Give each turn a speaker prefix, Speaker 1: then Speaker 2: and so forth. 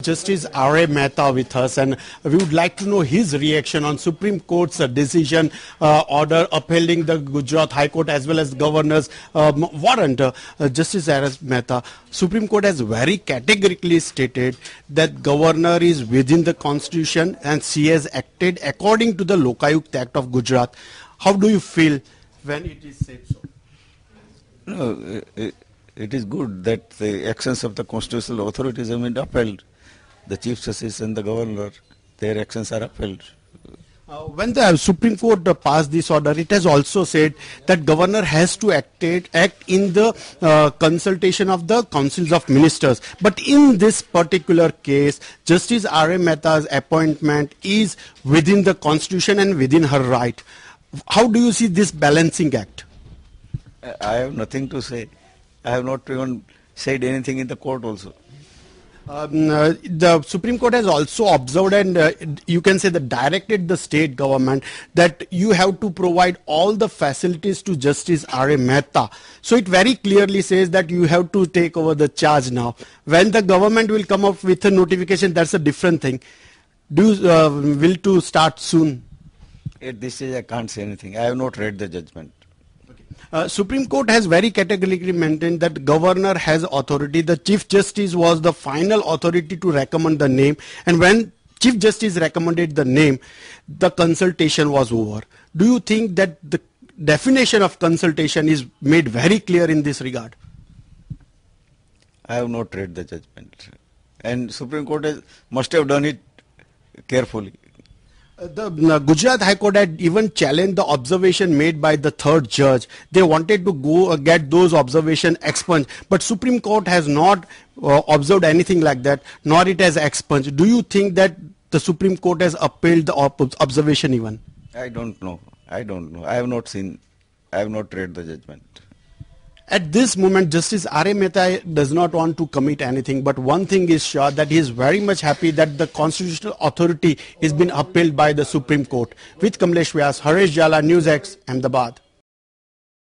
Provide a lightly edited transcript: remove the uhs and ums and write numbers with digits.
Speaker 1: Justice R.A. Mehta with us, and we would like to know his reaction on Supreme Court's decision order upholding the Gujarat High Court as well as Governor's warrant. Justice R.A. Mehta, Supreme Court has very categorically stated that Governor is within the Constitution and she has acted according to the Lokayukt Act of Gujarat. How do you feel when it is said so?
Speaker 2: No, it is good that the actions of the constitutional authorities have been upheld. The Chief Justice and the Governor, their actions are upheld.
Speaker 1: When the Supreme Court passed this order, it has also said that Governor has to act in the consultation of the Councils of Ministers. But in this particular case, Justice R.A. Mehta's appointment is within the Constitution and within her right. How do you see this balancing act?
Speaker 2: I have nothing to say. I have not even said anything in the court also.
Speaker 1: The Supreme Court has also observed and you can say that directed the state government that you have to provide all the facilities to Justice R.A. Mehta. So it very clearly says that you have to take over the charge now. When the government will come up with a notification, that's a different thing. Do you will to start soon?
Speaker 2: At this stage I can't say anything. I have not read the judgment.
Speaker 1: Supreme Court has very categorically maintained that Governor has authority. The Chief Justice was the final authority to recommend the name, and when Chief Justice recommended the name, the consultation was over. Do you think that the definition of consultation is made very clear in this regard?
Speaker 2: I have not read the judgment, and Supreme Court must have done it carefully.
Speaker 1: The Gujarat High Court had even challenged the observation made by the third judge. They wanted to go get those observations expunged, but Supreme Court has not observed anything like that, nor it has expunged. Do you think that the Supreme Court has upheld the observation even?
Speaker 2: I don't know. I don't know. I have not seen. I have not read the judgment.
Speaker 1: At this moment, Justice R.A. Mehta does not want to commit anything, but one thing is sure, that he is very much happy that the constitutional authority is been upheld by the Supreme Court. With Kamlesh Vyas, Haresh Jala, NewsX, Ahmedabad.